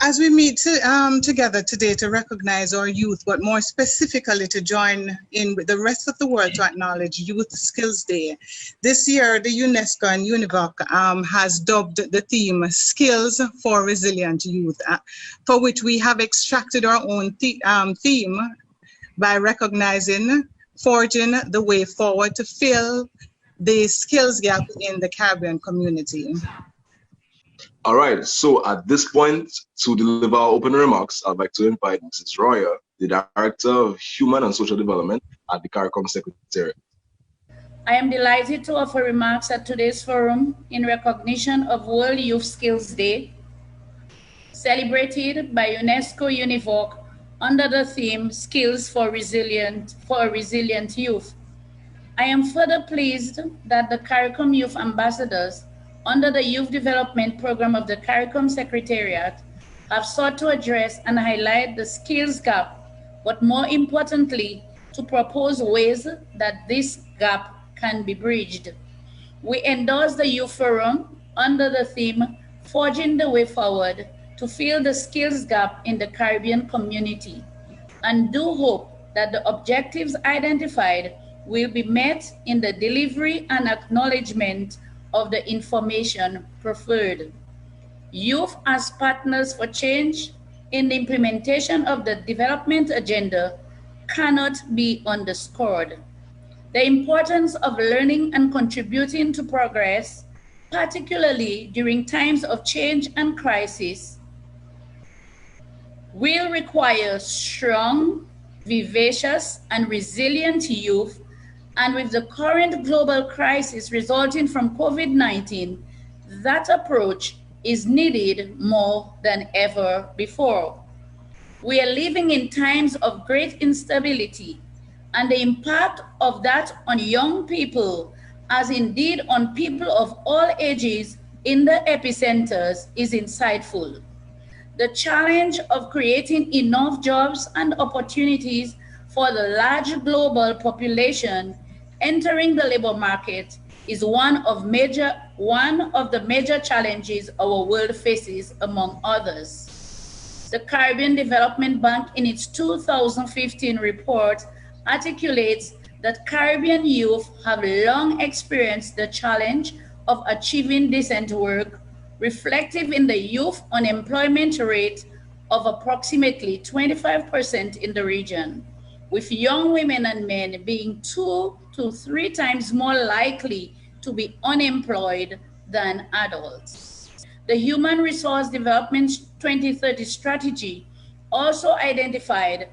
As we meet together today to recognize our youth, but more specifically to join in with the rest of the world to acknowledge Youth Skills Day, this year the UNESCO and UNIVOC has dubbed the theme Skills for Resilient Youth, for which we have extracted our own theme by recognizing forging the way forward to fill the skills gap in the Caribbean community. All right, so at this point, to deliver our opening remarks, I'd like to invite Mrs. Royer, the Director of Human and Social Development at the CARICOM Secretariat. I am delighted to offer remarks at today's forum in recognition of World Youth Skills Day, celebrated by UNESCO UNIVOC under the theme Skills for a Resilient Youth. I am further pleased that the CARICOM Youth Ambassadors under the Youth Development Program of the CARICOM Secretariat have sought to address and highlight the skills gap, but more importantly, to propose ways that this gap can be bridged. We endorse the Youth Forum under the theme Forging the Way Forward to fill the skills gap in the Caribbean community, and do hope that the objectives identified will be met in the delivery and acknowledgement of the information preferred. Youth as partners for change in the implementation of the development agenda cannot be underscored. The importance of learning and contributing to progress, particularly during times of change and crisis, will require strong, vivacious, and resilient youth. And with the current global crisis resulting from COVID-19, that approach is needed more than ever before. We are living in times of great instability, and the impact of that on young people, as indeed on people of all ages in the epicenters, is insightful. The challenge of creating enough jobs and opportunities for the large global population entering the labor market is one of the major challenges our world faces, among others. The Caribbean Development Bank, in its 2015 report, articulates that Caribbean youth have long experienced the challenge of achieving decent work, reflective in the youth unemployment rate of approximately 25% in the region, with young women and men being 2 to 3 times more likely to be unemployed than adults. The Human Resource Development 2030 strategy also identified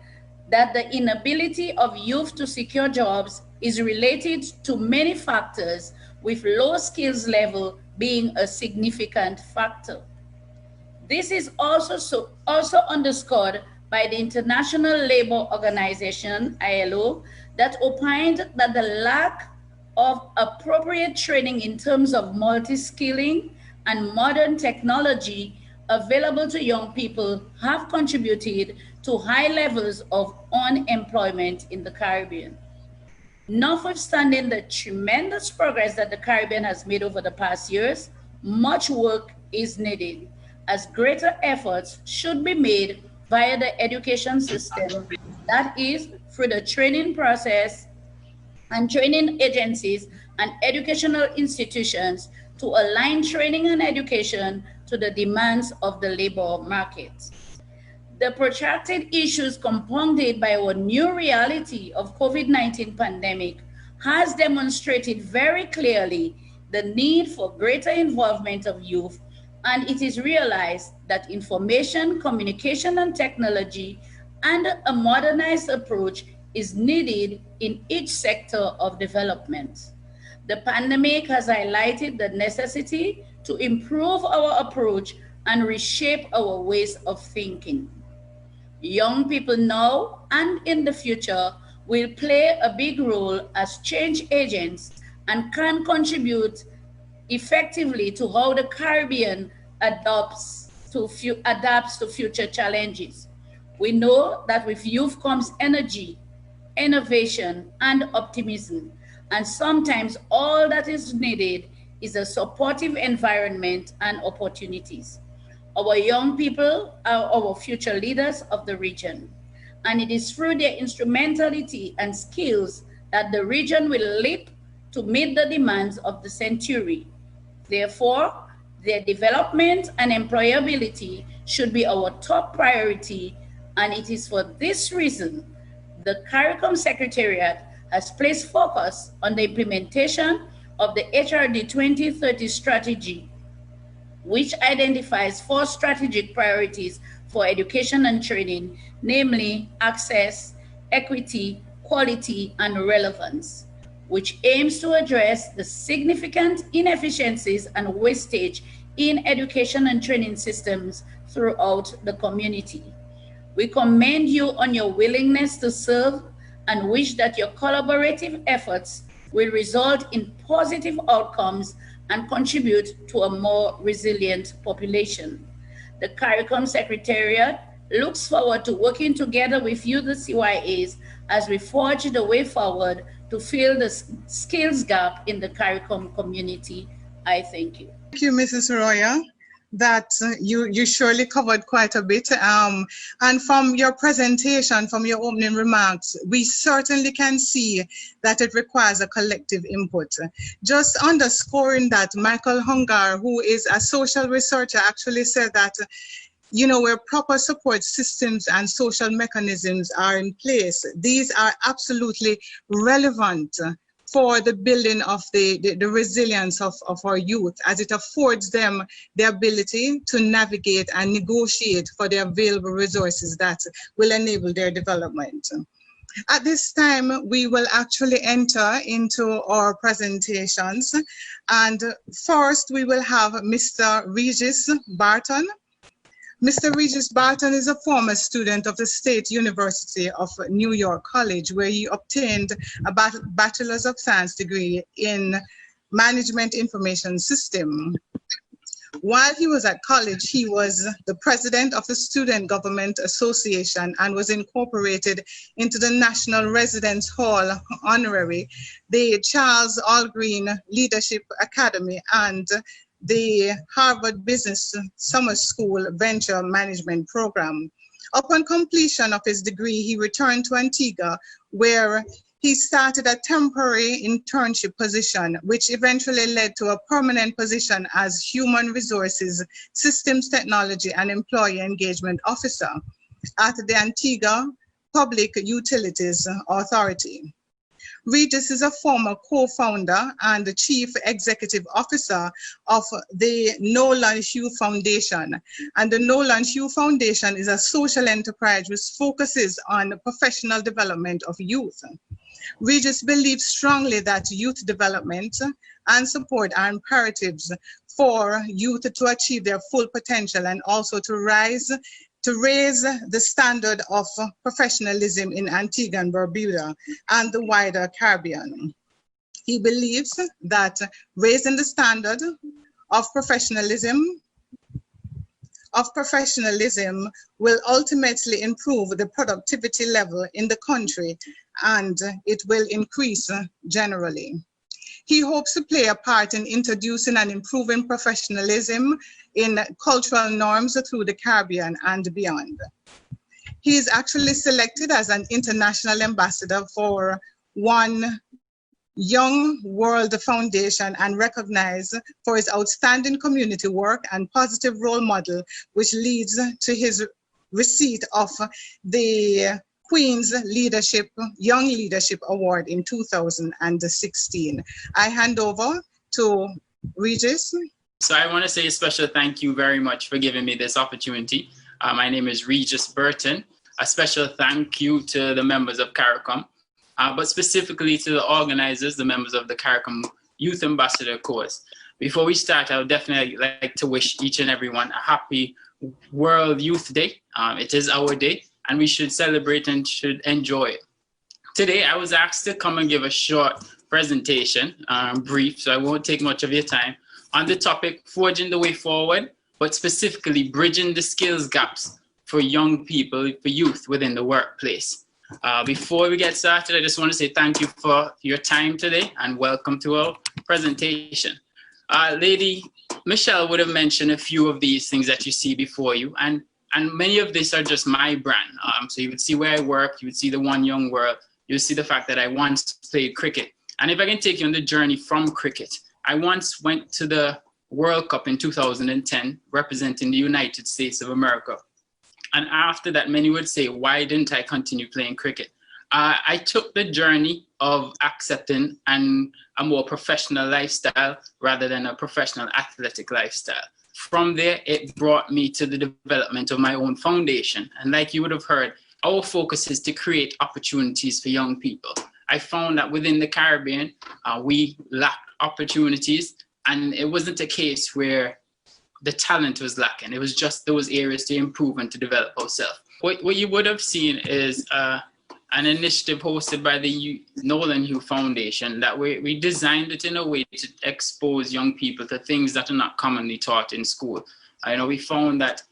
that the inability of youth to secure jobs is related to many factors, with low skills level being a significant factor. This is also underscored by the International Labour Organization, ILO, that opined that the lack of appropriate training in terms of multi-skilling and modern technology available to young people have contributed to high levels of unemployment in the Caribbean. Notwithstanding the tremendous progress that the Caribbean has made over the past years, much work is needed, as greater efforts should be made via the education system, that is, through the training process and training agencies and educational institutions, to align training and education to the demands of the labor market. The protracted issues compounded by our new reality of COVID-19 pandemic has demonstrated very clearly the need for greater involvement of youth, and it is realized that information, communication, and technology and a modernized approach is needed in each sector of development. The pandemic has highlighted the necessity to improve our approach and reshape our ways of thinking. Young people now and in the future will play a big role as change agents and can contribute effectively to how the Caribbean adapts to future challenges. We know that with youth comes energy, innovation, and optimism, and sometimes all that is needed is a supportive environment and opportunities. Our young people are our future leaders of the region, and it is through their instrumentality and skills that the region will leap to meet the demands of the century. Therefore, their development and employability should be our top priority, and it is for this reason the CARICOM Secretariat has placed focus on the implementation of the HRD 2030 strategy, which identifies 4 strategic priorities for education and training, namely access, equity, quality, and relevance, which aims to address the significant inefficiencies and wastage in education and training systems throughout the community. We commend you on your willingness to serve and wish that your collaborative efforts will result in positive outcomes and contribute to a more resilient population. The CARICOM Secretariat looks forward to working together with you, the CYAs, as we forge the way forward to fill the skills gap in the CARICOM community. I thank you. Thank you, Mrs. Roya. That you surely covered quite a bit. And from your presentation, from your opening remarks, we certainly can see that it requires a collective input. Just underscoring that, Michael Hungar, who is a social researcher, actually said that, you know, where proper support systems and social mechanisms are in place, these are absolutely relevant for the building of the resilience of our youth, as it affords them the ability to navigate and negotiate for the available resources that will enable their development. At this time, we will actually enter into our presentations. And first, we will have Mr. Regis Barton. Mr. Regis Barton is a former student of the State University of New York College, where he obtained a Bachelor's of Science degree in Management Information System. While he was at college, he was the president of the Student Government Association and was incorporated into the National Residence Hall Honorary, the Charles Algreen Leadership Academy, and the Harvard Business Summer School Venture Management Program. Upon completion of his degree, he returned to Antigua, where he started a temporary internship position, which eventually led to a permanent position as Human Resources, Systems Technology, and Employee Engagement Officer at the Antigua Public Utilities Authority. Regis is a former co-founder and the chief executive officer of the Nolan Hugh Foundation. And the Nolan Hugh Foundation is a social enterprise which focuses on the professional development of youth. Regis believes strongly that youth development and support are imperatives for youth to achieve their full potential and also to raise the standard of professionalism in Antigua and Barbuda and the wider Caribbean. He believes that raising the standard of professionalism will ultimately improve the productivity level in the country, and it will increase generally. He hopes to play a part in introducing and improving professionalism in cultural norms through the Caribbean and beyond. He is actually selected as an international ambassador for One Young World Foundation and recognized for his outstanding community work and positive role model, which leads to his receipt of the Queen's Young Leadership Award in 2016. I hand over to Regis. So I want to say a special thank you very much for giving me this opportunity. My name is Regis Burton. A special thank you to the members of CARICOM, but specifically to the organizers, the members of the CARICOM Youth Ambassador course. Before we start, I would definitely like to wish each and everyone a happy World Youth Day. It is our day, and we should celebrate and should enjoy it. Today, I was asked to come and give a short presentation, brief, so I won't take much of your time, on the topic Forging the Way Forward, but specifically bridging the skills gaps for young people, for youth within the workplace. Before we get started, I just want to say thank you for your time today and welcome to our presentation. Lady Michelle would have mentioned a few of these things that you see before you, and many of these are just my brand. So you would see where I work, you would see the One Young World, you would see the fact that I once played cricket. And if I can take you on the journey from cricket, I once went to the World Cup in 2010, representing the United States of America. And after that, many would say, why didn't I continue playing cricket? I took the journey of accepting a more professional lifestyle rather than a professional athletic lifestyle. From there, it brought me to the development of my own foundation. And like you would have heard, our focus is to create opportunities for young people. I found that within the Caribbean, we lacked opportunities, and it wasn't a case where the talent was lacking. It was just those areas to improve and to develop ourselves. What you would have seen is an initiative hosted by the Nolan Hugh Foundation that we designed it in a way to expose young people to things that are not commonly taught in school. I know we found that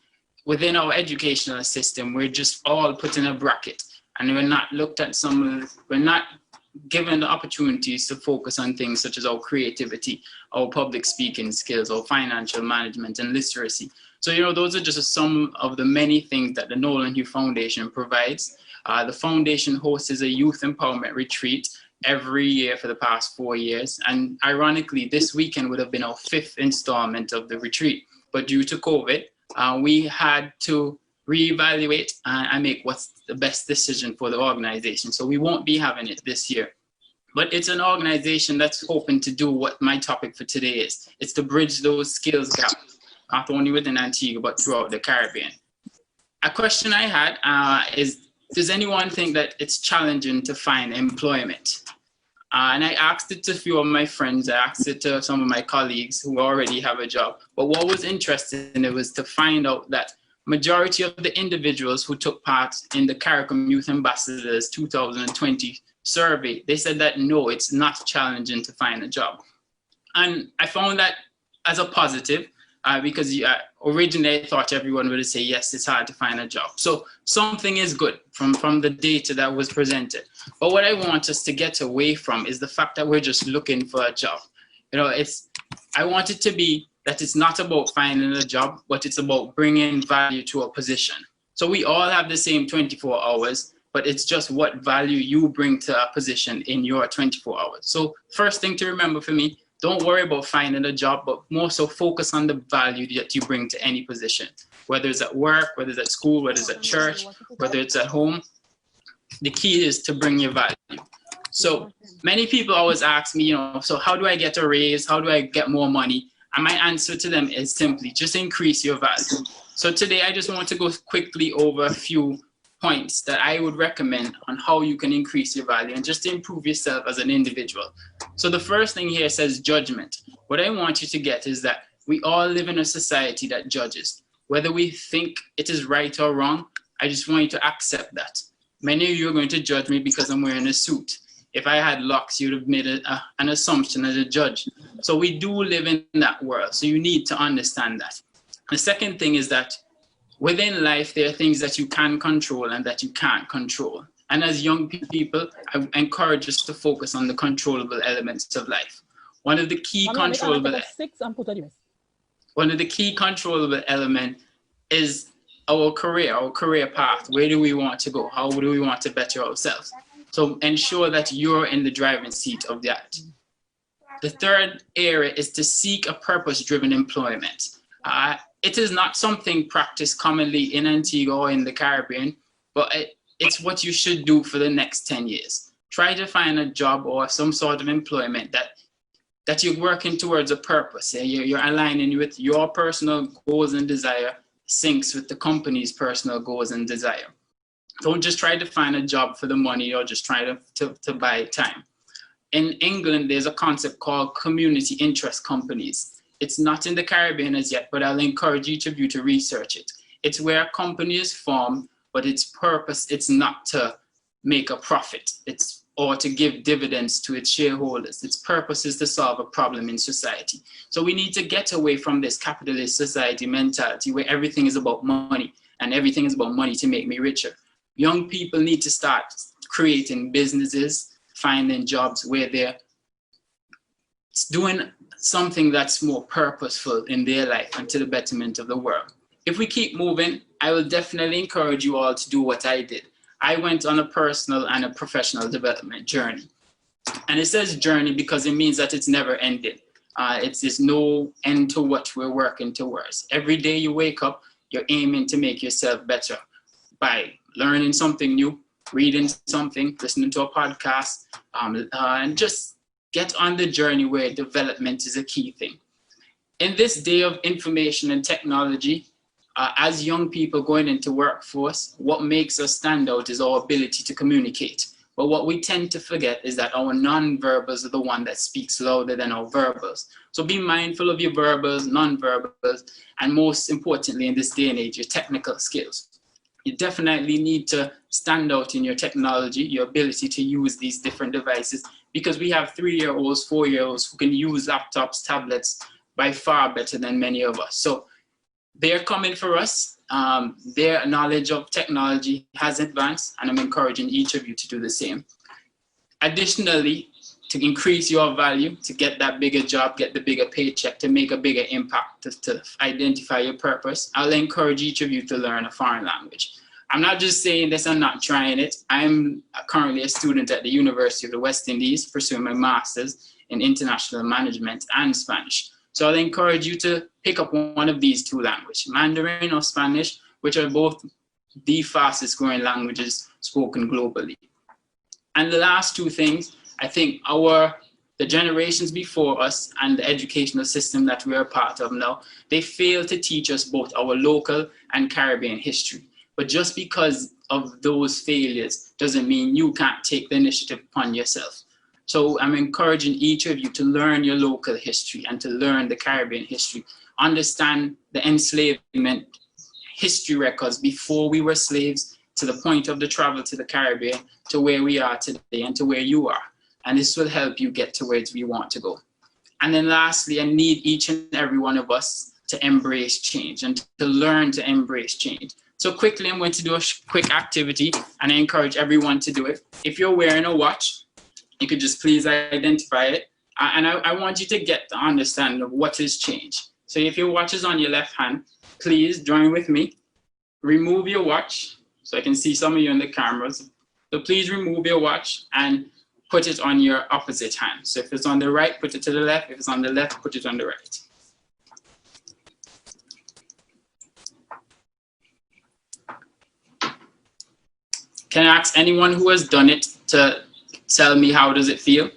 within our educational system, we're just all put in a bracket, and we're not looked at we're not given the opportunities to focus on things such as our creativity, our public speaking skills, our financial management and literacy. So, those are just some of the many things that the Nolan Hugh Foundation provides. The foundation hosts a youth empowerment retreat every year for the past 4 years. And ironically, this weekend would have been our 5th installment of the retreat. But due to COVID, we had to reevaluate and make what's the best decision for the organization. So we won't be having it this year. But it's an organization that's open to do what my topic for today is. It's to bridge those skills gaps, not only within Antigua, but throughout the Caribbean. A question I had is, does anyone think that it's challenging to find employment? And I asked it to a few of my friends, I asked it to some of my colleagues who already have a job. But what was interesting in it was to find out that majority of the individuals who took part in the CARICOM Youth Ambassadors 2020 survey, they said that no, it's not challenging to find a job. And I found that as a positive, because originally I thought everyone would say, yes, it's hard to find a job. So something is good from the data that was presented. But what I want us to get away from is the fact that we're just looking for a job. I want it to be that it's not about finding a job, but it's about bringing value to a position. So we all have the same 24 hours, but it's just what value you bring to a position in your 24 hours. So first thing to remember for me, don't worry about finding a job, but more so focus on the value that you bring to any position, whether it's at work, whether it's at school, whether it's at church, whether it's at home. The key is to bring your value. So many people always ask me, so how do I get a raise? How do I get more money? And my answer to them is simply just increase your value. So today I just want to go quickly over a few points that I would recommend on how you can increase your value and just to improve yourself as an individual. So the first thing here says judgment. What I want you to get is that we all live in a society that judges. Whether we think it is right or wrong, I just want you to accept that. Many of you are going to judge me because I'm wearing a suit. If I had locks, you'd have made an assumption as a judge. So we do live in that world. So you need to understand that. The second thing is that within life, there are things that you can control and that you can't control. And as young people, I encourage us to focus on the controllable elements of life. One of the key controllable element is our career path. Where do we want to go? How do we want to better ourselves? So ensure that you're in the driving seat of that. The third area is to seek a purpose-driven employment. It is not something practiced commonly in Antigua or in the Caribbean, but it's what you should do for the next 10 years. Try to find a job or some sort of employment that you're working towards a purpose. You're aligning with your personal goals and desire syncs with the company's personal goals and desire. Don't just try to find a job for the money or just try to buy time. In England, there's a concept called community interest companies. It's not in the Caribbean as yet, but I'll encourage each of you to research it. It's where a company is formed, but its purpose, it's not to make a profit, or to give dividends to its shareholders. Its purpose is to solve a problem in society. So we need to get away from this capitalist society mentality where everything is about money and everything is about money to make me richer. Young people need to start creating businesses, finding jobs where they're doing something that's more purposeful in their life and to the betterment of the world. If we keep moving, I will definitely encourage you all to do what I did. I went on a personal and a professional development journey. And it says journey because it means that it's never ending. There's no end to what we're working towards. Every day you wake up, you're aiming to make yourself better by learning something new, reading something, listening to a podcast, and just get on the journey where development is a key thing. In this day of information and technology, as young people going into workforce, what makes us stand out is our ability to communicate. But what we tend to forget is that our non-verbals are the one that speaks louder than our verbals. So be mindful of your verbals, non-verbals, and most importantly in this day and age, your technical skills. You definitely need to stand out in your technology, your ability to use these different devices, because we have 3-year-olds, 4-year-olds who can use laptops, tablets by far better than many of us. So they're coming for us. Their knowledge of technology has advanced, and I'm encouraging each of you to do the same. Additionally, to increase your value, to get that bigger job, get the bigger paycheck, to make a bigger impact, to identify your purpose, I'll encourage each of you to learn a foreign language. I'm not just saying this, I'm not trying it. I'm currently a student at the University of the West Indies, pursuing my master's in international management and Spanish. So I'll encourage you to pick up one of these 2 languages, Mandarin or Spanish, which are both the fastest growing languages spoken globally. And the last 2 things, I think the generations before us and the educational system that we're a part of now, they fail to teach us both our local and Caribbean history. But just because of those failures doesn't mean you can't take the initiative upon yourself. So I'm encouraging each of you to learn your local history and to learn the Caribbean history. Understand the enslavement history records before we were slaves, to the point of the travel to the Caribbean, to where we are today and to where you are. And this will help you get to where you want to go. And then lastly, I need each and every one of us to embrace change and to learn to embrace change. So quickly, I'm going to do a quick activity, and I encourage everyone to do it. If you're wearing a watch, you could just please identify it. And I want you to get the understanding of what is change. So if your watch is on your left hand, please join with me. Remove your watch, so I can see some of you in the cameras. So please remove your watch and put it on your opposite hand. So if it's on the right, put it to the left. If it's on the left, put it on the right. Can I ask anyone who has done it to tell me how does it feel?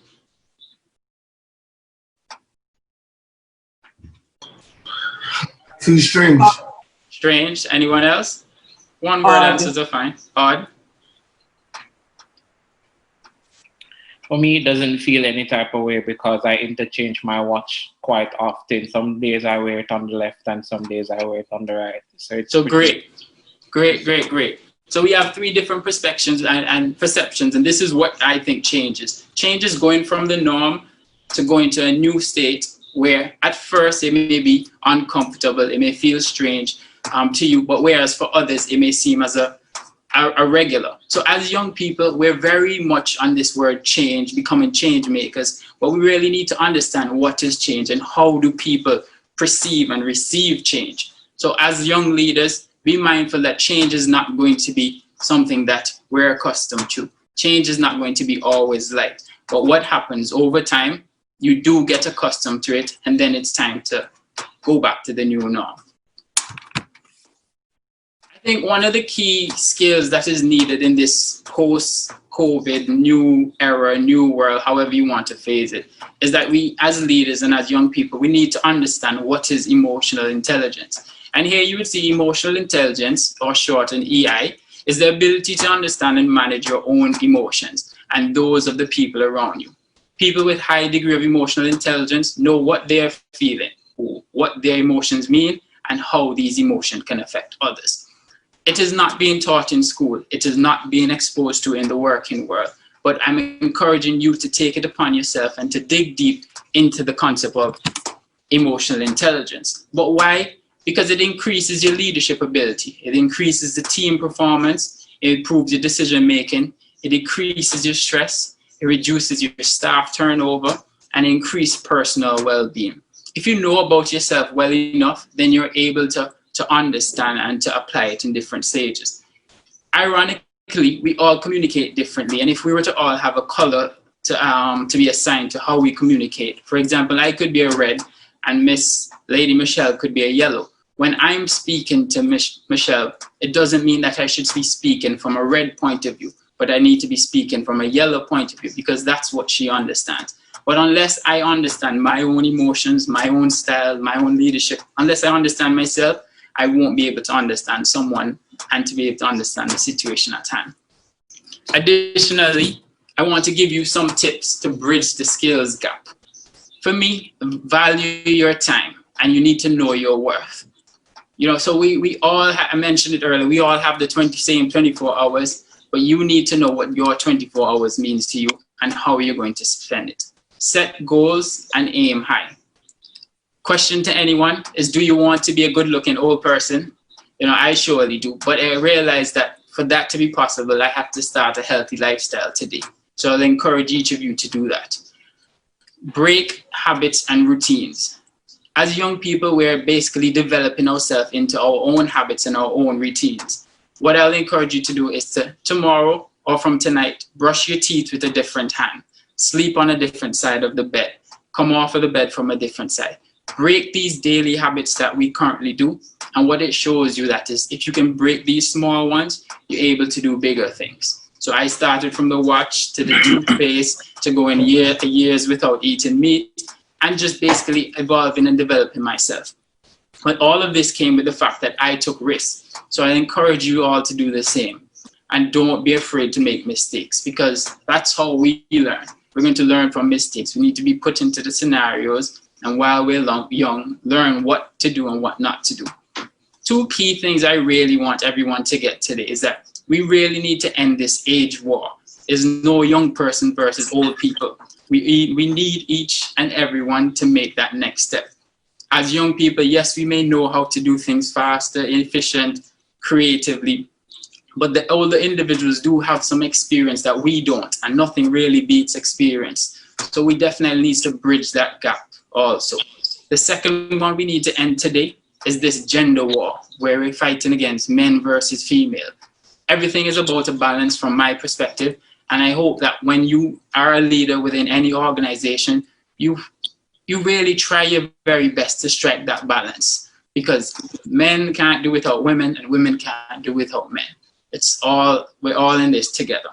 Feels strange. Strange. Anyone else? One word answers are fine. Odd. For me, it doesn't feel any type of way because I interchange my watch quite often. Some days I wear it on the left and some days I wear it on the right. So great. So we have 3 different perspectives and perceptions, and this is what I think changes. Change is going from the norm to going to a new state where at first it may be uncomfortable, it may feel strange to you, but whereas for others it may seem as a regular. So as young people, we're very much on this word change, becoming change makers, but we really need to understand what is change and how do people perceive and receive change. So as young leaders, be mindful that change is not going to be something that we're accustomed to. Change is not going to be always light. But what happens over time, you do get accustomed to it, and then it's time to go back to the new norm. I think one of the key skills that is needed in this post-COVID new era, new world, however you want to phrase it, is that we as leaders and as young people, we need to understand what is emotional intelligence. And here you would see emotional intelligence, or short an EI, is the ability to understand and manage your own emotions and those of the people around you. People with high degree of emotional intelligence know what they're feeling, what their emotions mean, and how these emotions can affect others. It is not being taught in school. It is not being exposed to in the working world. But I'm encouraging you to take it upon yourself and to dig deep into the concept of emotional intelligence. But why? Because it increases your leadership ability. It increases the team performance. It improves your decision making. It decreases your stress. It reduces your staff turnover. and increase personal well-being. If you know about yourself well enough, then you're able to understand and to apply it in different stages. Ironically, we all communicate differently, and if we were to all have a color to be assigned to how we communicate, for example, I could be a red and Miss Lady Michelle could be a yellow. When I'm speaking to Michelle, it doesn't mean that I should be speaking from a red point of view, but I need to be speaking from a yellow point of view because that's what she understands. But unless I understand my own emotions, my own style, my own leadership, unless I understand myself, I won't be able to understand someone and to be able to understand the situation at hand. Additionally, I want to give you some tips to bridge the skills gap. For me, value your time and you need to know your worth. You know, so we all, I mentioned it earlier, we all have the same 24 hours, but you need to know what your 24 hours means to you and how you're going to spend it. Set goals and aim high. Question to anyone is, do you want to be a good-looking old person? You know, I surely do, but I realize that for that to be possible, I have to start a healthy lifestyle today. So I'll encourage each of you to do that. Break habits and routines. As young people, we're basically developing ourselves into our own habits and our own routines. What I'll encourage you to do is to tomorrow or from tonight, brush your teeth with a different hand, sleep on a different side of the bed, come off of the bed from a different side. Break these daily habits that we currently do. And what it shows you that is, if you can break these small ones, you're able to do bigger things. So I started from the watch to the toothpaste to going years without eating meat and just basically evolving and developing myself. But all of this came with the fact that I took risks. So I encourage you all to do the same. And don't be afraid to make mistakes because that's how we learn. We're going to learn from mistakes. We need to be put into the scenarios and while we're young, learn what to do and what not to do. Two key things I really want everyone to get today is that we really need to end this age war. There's no young person versus old people. We need each and everyone to make that next step. As young people, yes, we may know how to do things faster, efficient, creatively, but the older individuals do have some experience that we don't, and nothing really beats experience. So we definitely need to bridge that gap also. The second one we need to end today is this gender war, where we're fighting against men versus female. Everything is about a balance from my perspective, and I hope that when you are a leader within any organization, you really try your very best to strike that balance, because men can't do without women and women can't do without men. We're all in this together.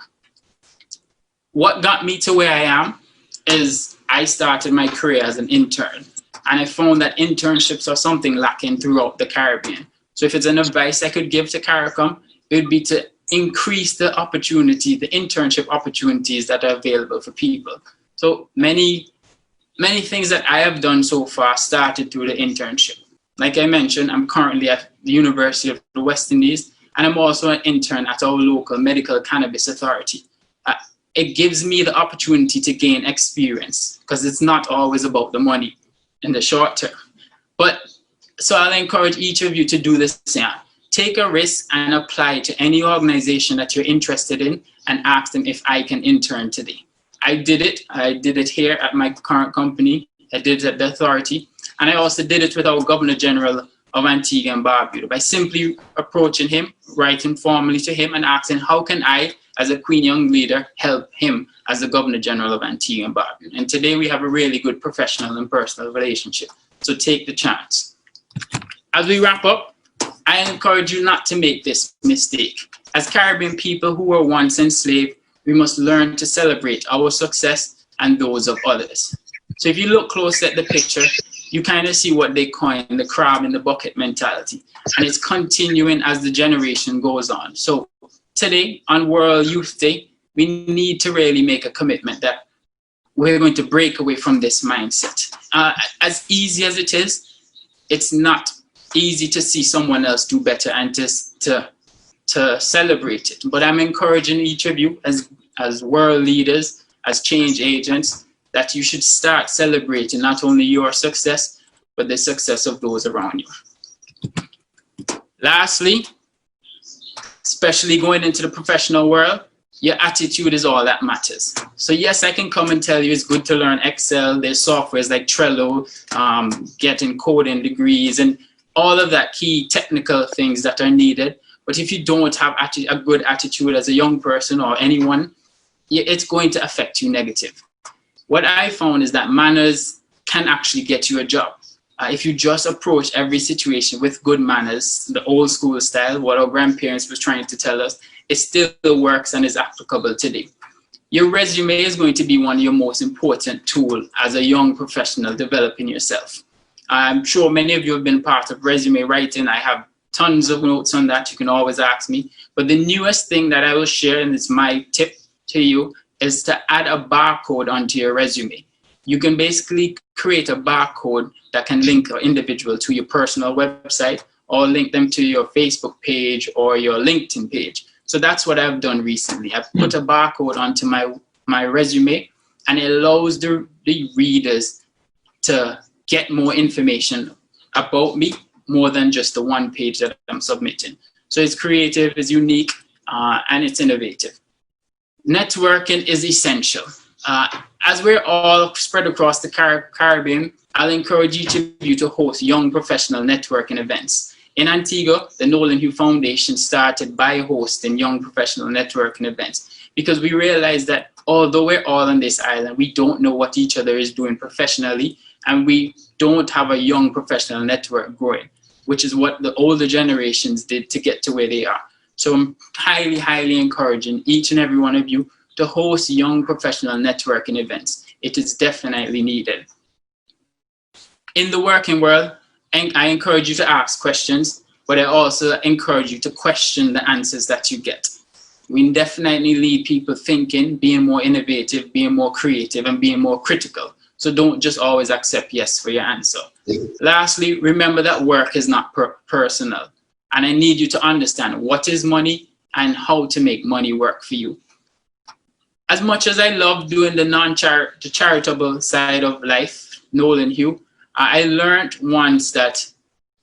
What got me to where I am is I started my career as an intern, and I found that internships are something lacking throughout the Caribbean. So if it's an advice I could give to CARICOM, it would be to increase the opportunity, the internship opportunities that are available for people. So many things that I have done so far started through the internship. Like I mentioned, I'm currently at the University of the West Indies, and I'm also an intern at our local medical cannabis authority. It gives me the opportunity to gain experience because it's not always about the money in the short term. But so I'll encourage each of you to do the same. Take a risk and apply to any organization that you're interested in and ask them if I can intern today. I did it. I did it here at my current company. I did it at the authority. And I also did it with our Governor General of Antigua and Barbuda by simply approaching him, writing formally to him and asking, how can I, as a Queen Young leader, help him as the Governor General of Antigua and Barbuda? And today we have a really good professional and personal relationship. So take the chance. As we wrap up, I encourage you not to make this mistake. As Caribbean people who were once enslaved, we must learn to celebrate our success and those of others. So if you look close at the picture, you kind of see what they coined the crab in the bucket mentality. And it's continuing as the generation goes on. So today, on World Youth Day, we need to really make a commitment that we're going to break away from this mindset. As easy as it is, it's not easy to see someone else do better and to celebrate it. But I'm encouraging each of you as world leaders, as change agents, that you should start celebrating not only your success, but the success of those around you. Lastly, especially going into the professional world, your attitude is all that matters. So yes, I can come and tell you it's good to learn Excel. There's softwares like Trello, getting coding degrees and all of that key technical things that are needed. But if you don't have a good attitude as a young person or anyone, it's going to affect you negative. What I found is that manners can actually get you a job. If you just approach every situation with good manners, the old school style, what our grandparents were trying to tell us, it still works and is applicable today. Your resume is going to be one of your most important tools as a young professional developing yourself. I'm sure many of you have been part of resume writing. I have tons of notes on that. You can always ask me. But the newest thing that I will share, and it's my tip to you, is to add a barcode onto your resume. You can basically create a barcode that can link an individual to your personal website or link them to your Facebook page or your LinkedIn page. So that's what I've done recently. I've put a barcode onto my resume, and it allows the readers to get more information about me, more than just the one page that I'm submitting. So it's creative, it's unique, and it's innovative. Networking is essential. As we're all spread across the Caribbean, I'll encourage each of you to host young professional networking events. In Antigua, the Nolan Hugh Foundation started by hosting young professional networking events because we realized that although we're all on this island, we don't know what each other is doing professionally, and we don't have a young professional network growing, which is what the older generations did to get to where they are. So I'm highly, highly encouraging each and every one of you to host young professional networking events. It is definitely needed. In the working world, I encourage you to ask questions, but I also encourage you to question the answers that you get. We definitely lead people thinking, being more innovative, being more creative, and being more critical. So don't just always accept yes for your answer. Lastly, remember that work is not personal. And I need you to understand what is money and how to make money work for you. As much as I love doing the charitable side of life, Nolan Hugh, I learned once that,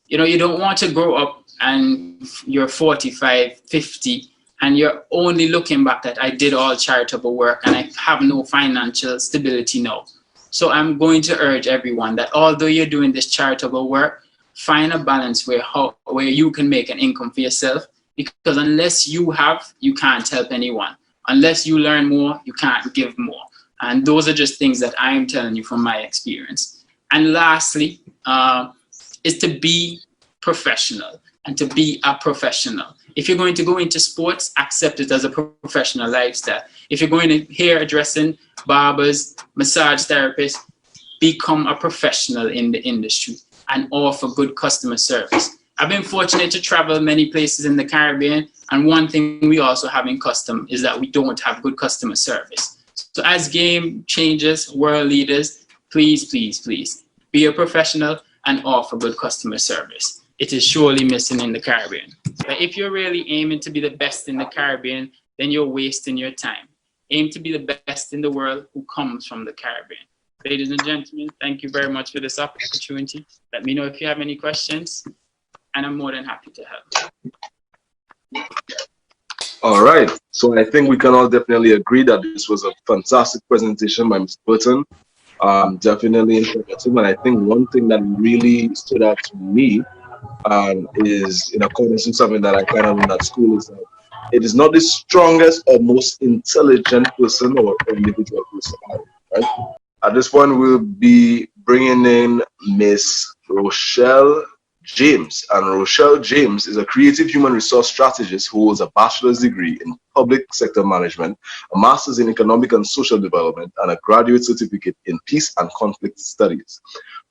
you don't want to grow up and you're 45, 50, and you're only looking back that I did all charitable work and I have no financial stability now. So I'm going to urge everyone that although you're doing this charitable work, find a balance where you can make an income for yourself, because unless you have, you can't help anyone. Unless you learn more, you can't give more. And those are just things that I'm telling you from my experience. And lastly, is to be professional and to be a professional. If you're going to go into sports, accept it as a professional lifestyle. If you're going to hairdressing, barbers, massage therapists, become a professional in the industry and offer good customer service. I've been fortunate to travel many places in the Caribbean, and one thing we also have in custom is that we don't have good customer service. So as game changers, world leaders, please, please, please be a professional and offer good customer service. It is surely missing in the Caribbean. But if you're really aiming to be the best in the Caribbean, then you're wasting your time. Aim to be the best in the world who comes from the Caribbean. Ladies and gentlemen, thank you very much for this opportunity. Let me know if you have any questions, and I'm more than happy to help. All right. So I think we can all definitely agree that this was a fantastic presentation by Mr. Burton. Definitely informative. And I think one thing that really stood out to me is in accordance with something that I kind of learned at school, is that it is not the strongest or most intelligent person or individual person, right? At this point, we'll be bringing in Miss Rochelle James. And Rochelle James is a creative human resource strategist who holds a bachelor's degree in public sector management, a master's in economic and social development, and a graduate certificate in peace and conflict studies.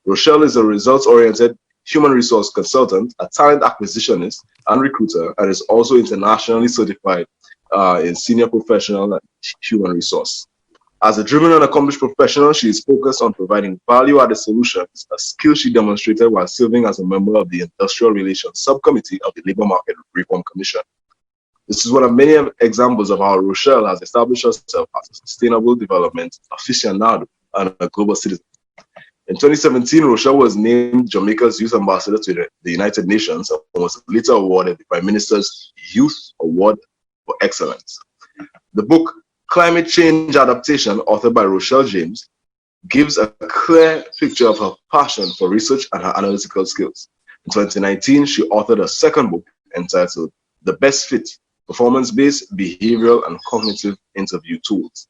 Rochelle is a results-oriented human resource consultant, a talent acquisitionist and recruiter, and is also internationally certified in senior professional and human resource. As a driven and accomplished professional, she is focused on providing value-added solutions, a skill she demonstrated while serving as a member of the Industrial Relations Subcommittee of the Labour Market Reform Commission. This is one of many examples of how Rochelle has established herself as a sustainable development aficionado and a global citizen. In 2017, Rochelle was named Jamaica's Youth Ambassador to the United Nations and was later awarded the Prime Minister's Youth Award for Excellence. The book Climate Change Adaptation, authored by Rochelle James, gives a clear picture of her passion for research and her analytical skills. In 2019, she authored a second book entitled The Best Fit, Performance-Based Behavioral and Cognitive Interview Tools.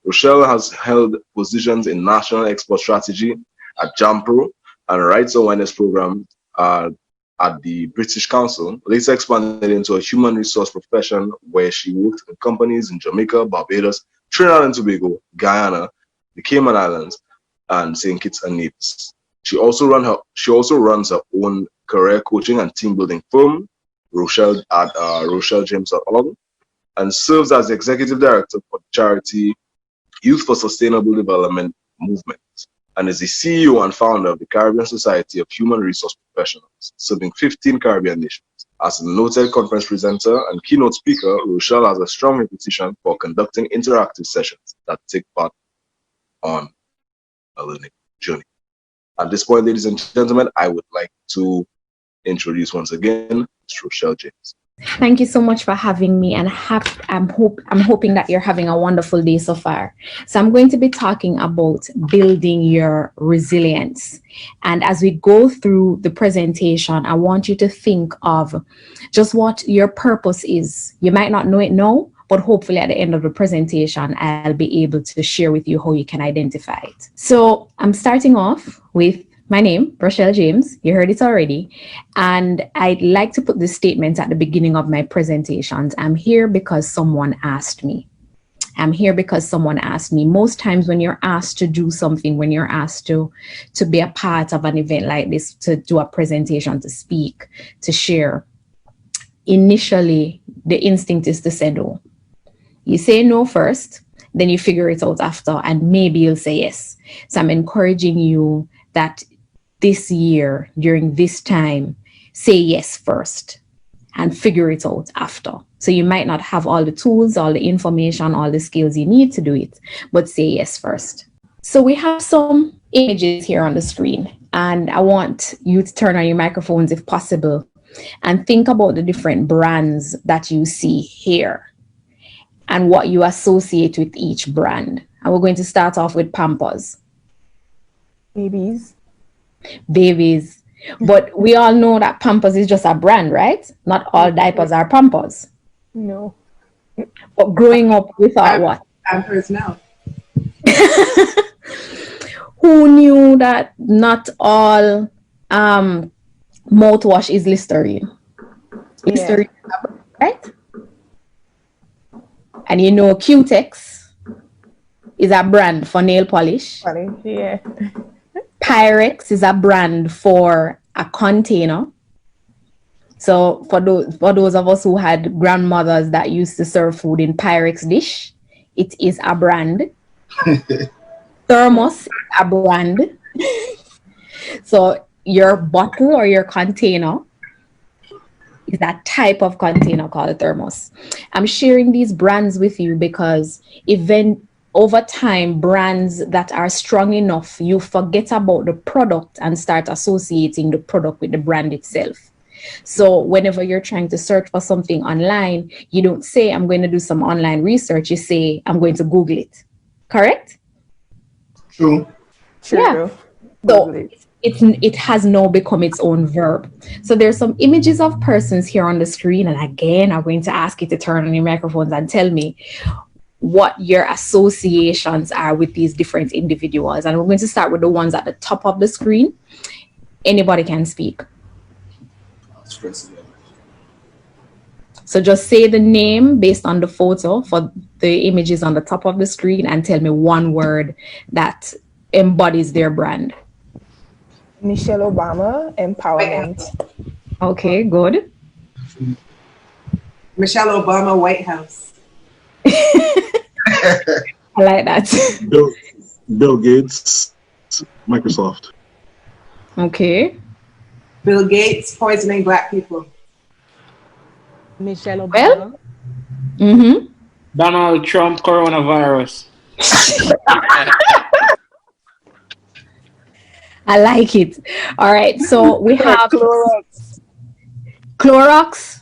Rochelle has held positions in National Export Strategy at JAMPRO and Rights Awareness Program at the British Council, later expanded into a human resource profession where she worked in companies in Jamaica, Barbados, Trinidad and Tobago, Guyana, the Cayman Islands, and St. Kitts and Nevis. She also runs her own career coaching and team building firm, Rochelle at RochelleJames.org, and serves as the executive director for the charity Youth for Sustainable Development Movement, and is the CEO and founder of the Caribbean Society of Human Resource Professionals, serving 15 Caribbean nations. As a noted conference presenter and keynote speaker, Rochelle has a strong reputation for conducting interactive sessions that take part on a learning journey. At this point, ladies and gentlemen, I would like to introduce once again Ms. Rochelle James. Thank you so much for having me, and I'm hoping that you're having a wonderful day so far. So I'm going to be talking about building your resilience. And as we go through the presentation, I want you to think of just what your purpose is. You might not know it now, but hopefully at the end of the presentation, I'll be able to share with you how you can identify it. So I'm starting off with my name, Rochelle James. You heard it already. And I'd like to put this statement at the beginning of my presentations. I'm here because someone asked me. I'm here because someone asked me. Most times when you're asked to do something, when you're asked to be a part of an event like this, to do a presentation, to speak, to share, initially, the instinct is to say no. You say no first, then you figure it out after, and maybe you'll say yes. So I'm encouraging you that this year, during this time, say yes first and figure it out after. So you might not have all the tools, all the information, all the skills you need to do it, but say yes first. So we have some images here on the screen, and I want you to turn on your microphones if possible and think about the different brands that you see here and what you associate with each brand. And we're going to start off with Pampers. Babies. But we all know that Pampers is just a brand, right? Not all diapers are Pampers. No. But growing up, we thought what? Pampers now. Who knew that not all mouthwash is Listerine? Listerine, right? And you know Q-Tex is a brand for nail polish. Funny, yeah. Pyrex is a brand for a container. So for those of us who had grandmothers that used to serve food in Pyrex dish, it is a brand. Thermos is a brand. So your bottle or your container is that type of container called a thermos. I'm sharing these brands with you because over time, brands that are strong enough, you forget about the product and start associating the product with the brand itself. So whenever you're trying to search for something online, you don't say, I'm going to do some online research. You say, I'm going to Google it. Correct? True. Yeah. So it has now become its own verb. So there's some images of persons here on the screen. And again, I'm going to ask you to turn on your microphones and tell me what your associations are with these different individuals. And we're going to start with the ones at the top of the screen. Anybody can speak. So just say the name based on the photo for the images on the top of the screen and tell me one word that embodies their brand. Michelle Obama, empowerment. Okay, good. Michelle Obama, White House. I like that. Bill Gates, Microsoft. Okay. Bill Gates, poisoning Black people. Michelle Obama. Well, Donald Trump, coronavirus. I like it. All right, so we have Clorox. Clorox.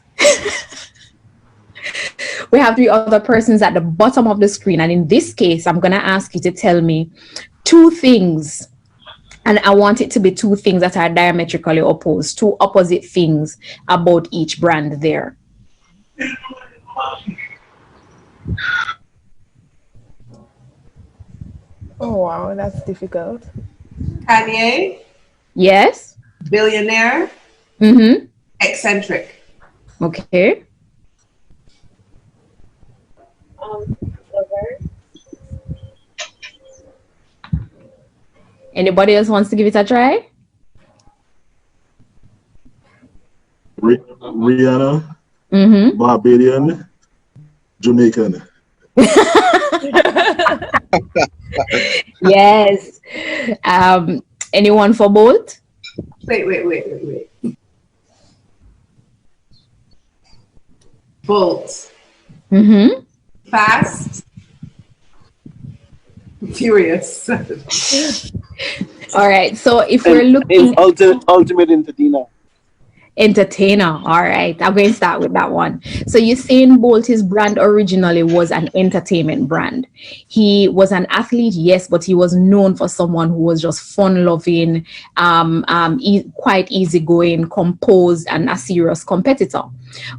We have 3 other persons at the bottom of the screen. And in this case, I'm going to ask you to tell me 2 things. And I want it to be 2 things that are diametrically opposed, 2 opposite things about each brand there. Oh, wow, that's difficult. Kanye, Yes? billionaire, Mm-hmm. eccentric. Okay. Anybody else wants to give it a try? Rihanna, Mm-hmm. Barbadian, Jamaican. Yes. Anyone for both? Wait. Bolt. Mm-hmm. Fast. Furious. All right. So if we're looking ultimate entertainer, all right, I'm going to start with that one. So Usain Bolt, his brand originally was an entertainment brand. He was an athlete, yes, but he was known for someone who was just fun-loving, quite easygoing, composed, and a serious competitor.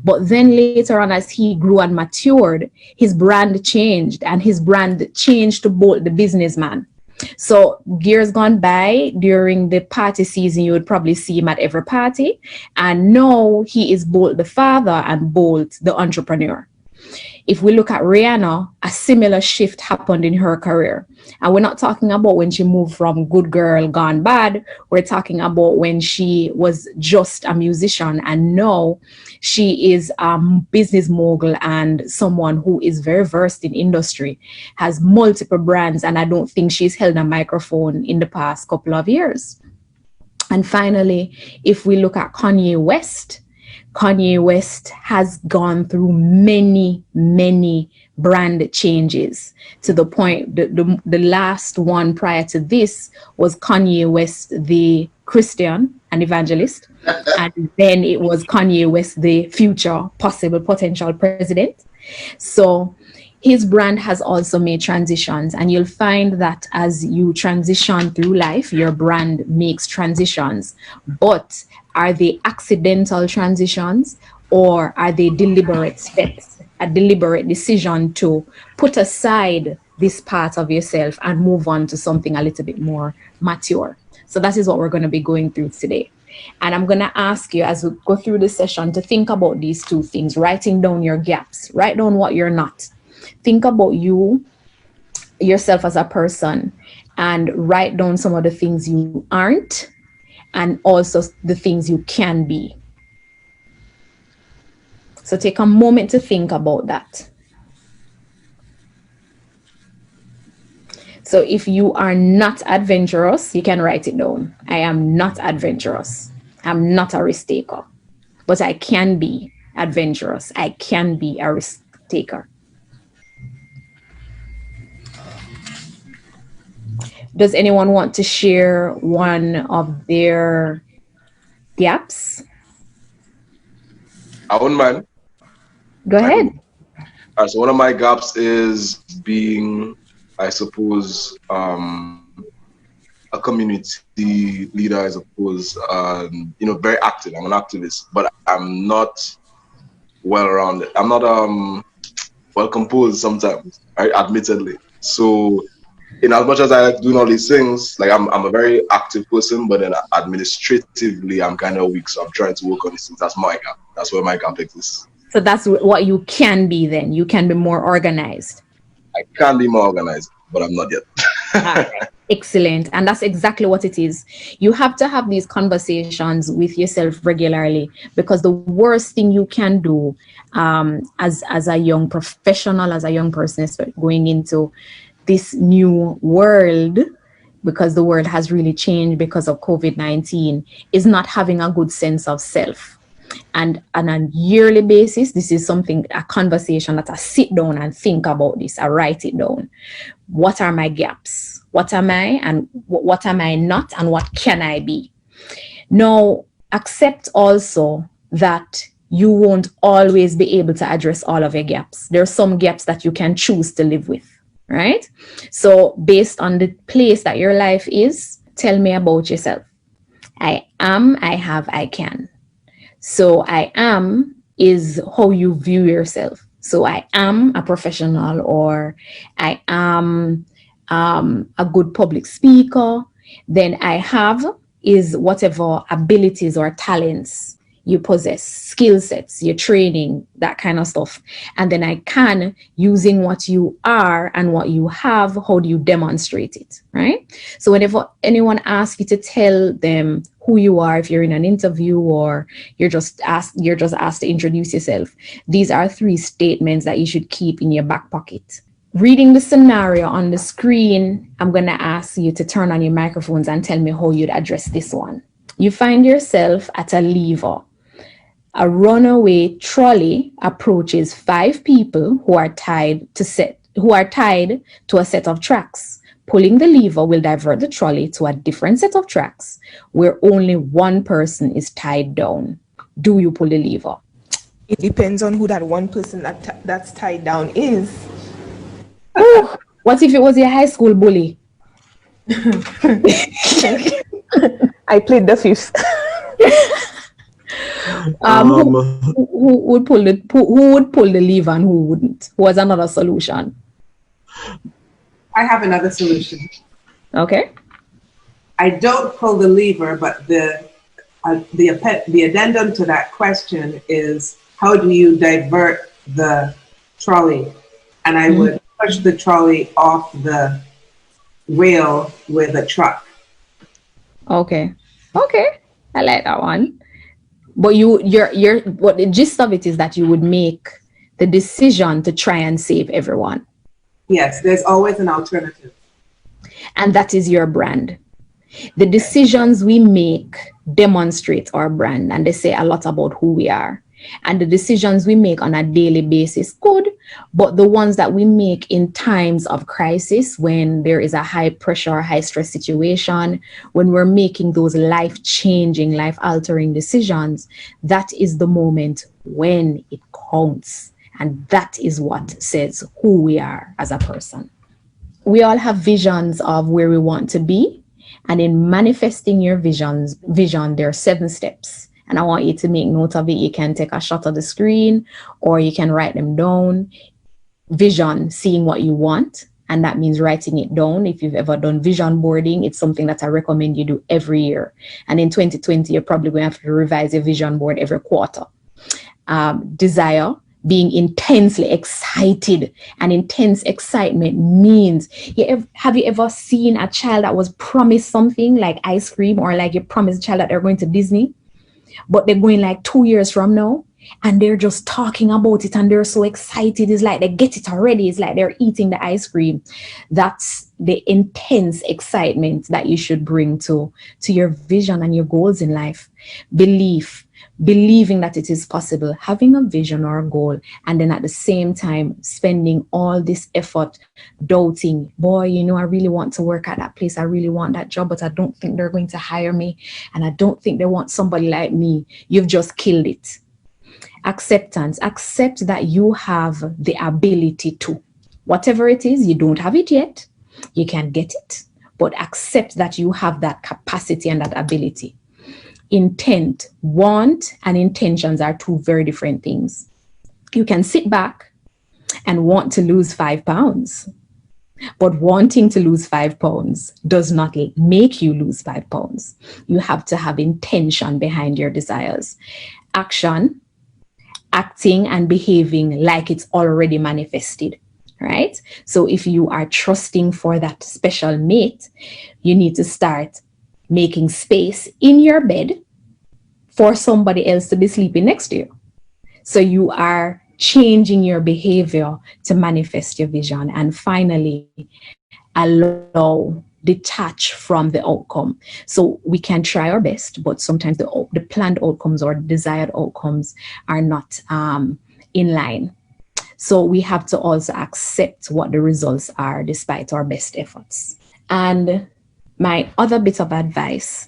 But then later on, as he grew and matured, his brand changed, and his brand changed to Bolt the businessman. So years gone by, during the party season, you would probably see him at every party. And now he is Bolt the father and Bolt the entrepreneur. If we look at Rihanna, a similar shift happened in her career. And we're not talking about when she moved from good girl gone bad. We're talking about when she was just a musician, and now she is a business mogul and someone who is very versed in industry, has multiple brands, and I don't think she's held a microphone in the past couple of years. And finally, if we look at Kanye West has gone through many brand changes, to the point the last one prior to this was Kanye West, the Christian and evangelist. And then it was Kanye West, the future possible potential president. So his brand has also made transitions, and you'll find that as you transition through life, your brand makes transitions. But are they accidental transitions, or are they deliberate steps, a deliberate decision to put aside this part of yourself and move on to something a little bit more mature? So that is what we're going to be going through today. And I'm going to ask you, as we go through this session, to think about these 2 things, writing down your gaps, write down what you're not. Think about yourself as a person, and write down some of the things you aren't, and also the things you can be. So take a moment to think about that. So if you are not adventurous, you can write it down. I am not adventurous. I'm not a risk taker, but I can be adventurous. I can be a risk taker. Does anyone want to share one of their gaps? I wouldn't mind. Go ahead. So one of my gaps is being, I suppose, a community leader, I suppose, very active. I'm an activist, but I'm not well-rounded. I'm not well composed sometimes, right? Admittedly. So in as much as I like doing all these things, like I'm a very active person, but then administratively I'm kind of weak. So I'm trying to work on these things. That's my gap. That's where my gap exists. So that's what you can be then. You can be more organized. I can be more organized, but I'm not yet. All right. Excellent. And that's exactly what it is. You have to have these conversations with yourself regularly, because the worst thing you can do as a young professional, as a young person, going into this new world, because the world has really changed because of COVID-19, is not having a good sense of self. And on a yearly basis, this is a conversation that I sit down and think about this. I write it down. What are my gaps? What am I, and what am I not, and what can I be? Now, accept also that you won't always be able to address all of your gaps. There are some gaps that you can choose to live with, right? So based on the place that your life is, tell me about yourself. I am, I have, I can. So I am is how you view yourself. So I am a professional, or I am a good public speaker. Then I have is whatever abilities or talents you possess, skill sets, your training, that kind of stuff. And then I can, using what you are and what you have, how do you demonstrate it, right? So whenever anyone asks you to tell them who you are, if you're in an interview or you're just asked to introduce yourself, these are 3 statements that you should keep in your back pocket. Reading the scenario on the screen, I'm going to ask you to turn on your microphones and tell me how you'd address this one. You find yourself at a lever. A runaway trolley approaches 5 people who are tied to a set of tracks. Pulling the lever will divert the trolley to a different set of tracks where only one person is tied down. Do you pull the lever? It depends on who that one person that's tied down is. Ooh, what if it was your high school bully? I played the 5th. Who would pull the lever and who wouldn't? Who has another solution? I have another solution. Okay. I don't pull the lever, but the addendum to that question is, how do you divert the trolley? And I would push the trolley off the rail with a truck. Okay. I like that one. But what the gist of it is that you would make the decision to try and save everyone. Yes, there's always an alternative. And that is your brand. The decisions we make demonstrate our brand, and they say a lot about who we are. And the decisions we make on a daily basis, good, but the ones that we make in times of crisis, when there is a high pressure, high stress situation, when we're making those life-changing, life-altering decisions, that is the moment when it counts. And that is what says who we are as a person. We all have visions of where we want to be. And in manifesting your vision, there are 7 steps. And I want you to make note of it. You can take a shot of the screen or you can write them down. Vision, seeing what you want. And that means writing it down. If you've ever done vision boarding, it's something that I recommend you do every year. And in 2020, you're probably going to have to revise your vision board every quarter. Desire, being intensely excited. And intense excitement means, have you ever seen a child that was promised something like ice cream, or like you promised a child that they're going to Disney, but they're going like 2 years from now and they're just talking about it and they're so excited. It's like they get it already. It's like they're eating the ice cream. That's the intense excitement that you should bring to your vision and your goals in life. Believing that it is possible, having a vision or a goal, and then at the same time spending all this effort doubting, boy, I really want to work at that place. I really want that job, but I don't think they're going to hire me. And I don't think they want somebody like me. You've just killed it. Acceptance. Accept that you have the ability to. Whatever it is, you don't have it yet. You can get it, but accept that you have that capacity and that ability. Intent, want, and intentions are 2 very different things. You can sit back and want to lose 5 pounds, but wanting to lose 5 pounds does not make you lose 5 pounds. You have to have intention behind your desires. Action, acting and behaving like it's already manifested, right? So if you are trusting for that special mate, you need to start making space in your bed for somebody else to be sleeping next to you. So you are changing your behavior to manifest your vision. And finally, detach from the outcome. So we can try our best, but sometimes the planned outcomes or desired outcomes are not in line. So we have to also accept what the results are despite our best efforts. And my other bit of advice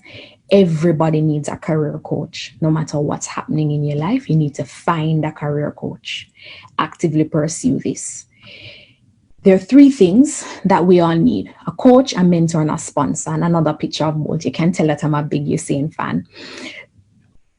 Everybody needs a career coach. No matter what's happening in your life, you need to find a career coach. Actively pursue this. There are 3 things that we all need: a coach, a mentor, and a sponsor. And another picture of both. You can tell that I'm a big Usain fan.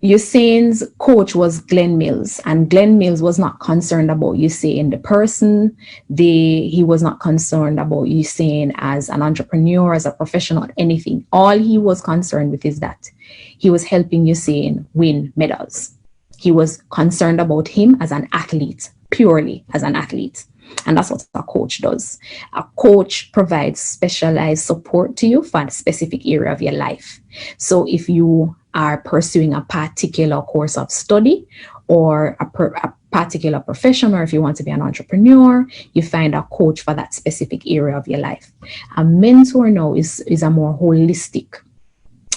Usain's coach was Glenn Mills, and Glenn Mills was not concerned about Usain the person. He was not concerned about Usain as an entrepreneur, as a professional, anything. All he was concerned with is that he was helping Usain win medals. He was concerned about him as an athlete, purely as an athlete. And that's what a coach does. A coach provides specialized support to you for a specific area of your life. So if you are pursuing a particular course of study or a particular profession, or if you want to be an entrepreneur, you find a coach for that specific area of your life. A mentor now is a more holistic,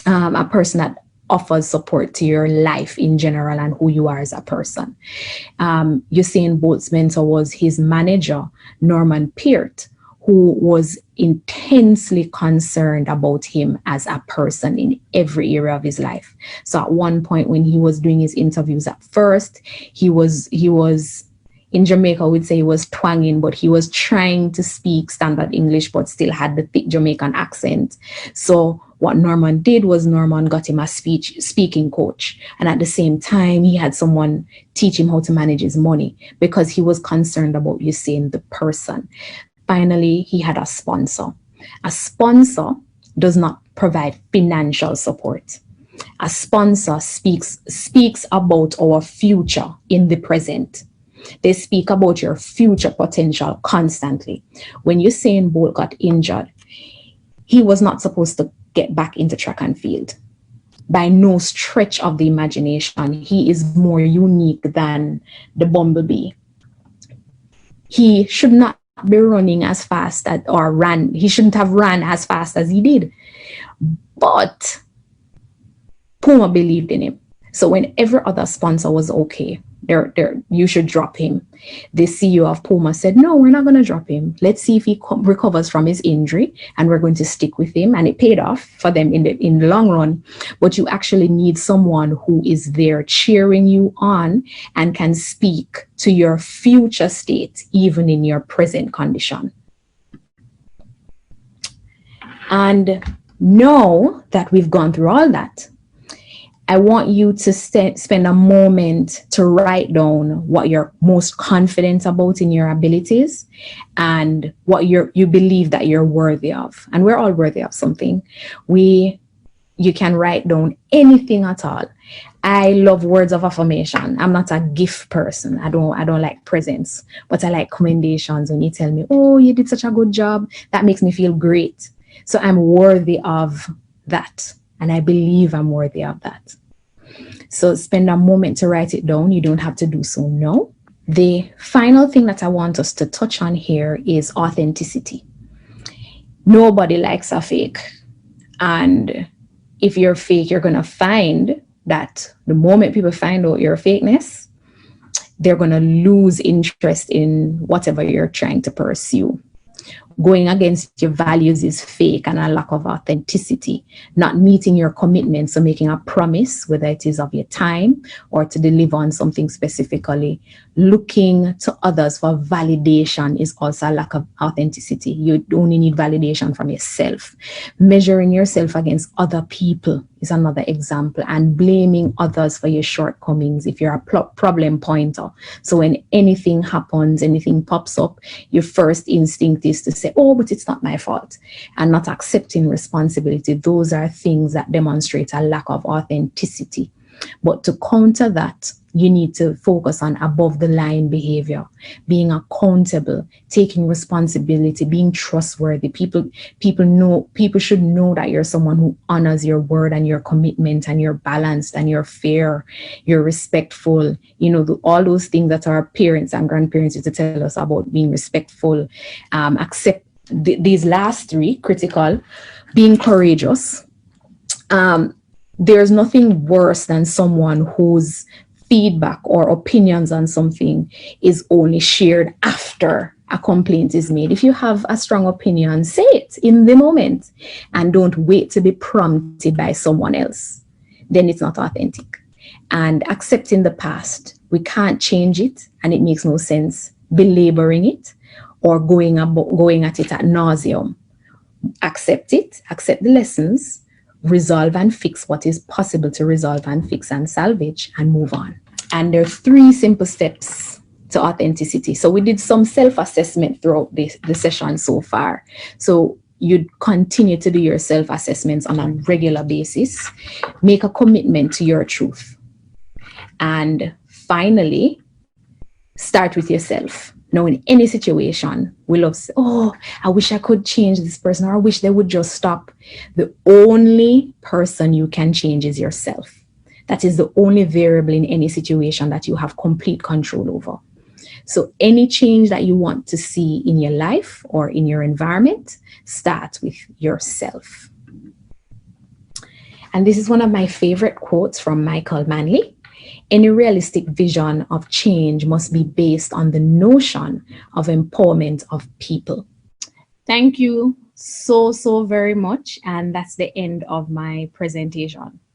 a person that offers support to your life in general and who you are as a person. Usain Bolt's mentor was his manager, Norman Peart, who was intensely concerned about him as a person in every area of his life. So at one point when he was doing his interviews, at first, he was in Jamaica, we'd say he was twanging, but he was trying to speak standard English, but still had the thick Jamaican accent. So what Norman did was Norman got him a speaking coach. And at the same time, he had someone teach him how to manage his money because he was concerned about Usain the person. Finally, he had a sponsor. A sponsor does not provide financial support. A sponsor speaks about our future in the present. They speak about your future potential constantly. When Usain Bolt got injured, he was not supposed to get back into track and field. By no stretch of the imagination, he is more unique than the bumblebee. He should not be running as fast he shouldn't have ran as fast as he did. But Puma believed in him. So when every other sponsor was okay, you should drop him, the CEO of Puma said, no, we're not going to drop him. Let's see if he recovers from his injury, and we're going to stick with him. And it paid off for them in the long run. But you actually need someone who is there cheering you on and can speak to your future state, even in your present condition. And now that we've gone through all that, I want you to spend a moment to write down what you're most confident about in your abilities and what you believe that you're worthy of. And we're all worthy of something. You can write down anything at all. I love words of affirmation. I'm not a gift person. I don't like presents, but I like commendations. When you tell me, oh, you did such a good job, that makes me feel great. So I'm worthy of that. And I believe I'm worthy of that. So spend a moment to write it down. You don't have to do so now. The final thing that I want us to touch on here is authenticity. Nobody likes a fake. And if you're fake, you're going to find that the moment people find out your fakeness, they're going to lose interest in whatever you're trying to pursue. Going against your values is fake and a lack of authenticity. Not meeting your commitments or making a promise, whether it is of your time or to deliver on something specifically. Looking to others for validation is also a lack of authenticity. You only need validation from yourself. Measuring yourself against other people is another example, and blaming others for your shortcomings if you're a problem pointer. So when anything happens, anything pops up, your first instinct is to say, oh, but it's not my fault, and not accepting responsibility. Those are things that demonstrate a lack of authenticity. But to counter that, you need to focus on above the line behavior, being accountable, taking responsibility, being trustworthy. People should know that you're someone who honors your word and your commitment, and you're balanced and you're fair, you're respectful. All those things that our parents and grandparents used to tell us about being respectful. Accept these last 3, critical, being courageous. There's nothing worse than someone whose feedback or opinions on something is only shared after a complaint is made. If you have a strong opinion, say it in the moment and don't wait to be prompted by someone else. Then it's not authentic. And accepting the past, we can't change it, and it makes no sense belaboring it or going at it ad nauseum. Accept it, accept the lessons, resolve and fix what is possible to resolve and fix and salvage, and move on. And there are 3 simple steps to authenticity. So we did some self-assessment throughout the session so far. So you'd continue to do your self-assessments on a regular basis. Make a commitment to your truth. And finally, start with yourself. Now, in any situation, we love, oh, I wish I could change this person, or I wish they would just stop. The only person you can change is yourself. That is the only variable in any situation that you have complete control over. So any change that you want to see in your life or in your environment, start with yourself. And this is one of my favorite quotes from Michael Manley. Any realistic vision of change must be based on the notion of empowerment of people. Thank you so very much. And that's the end of my presentation.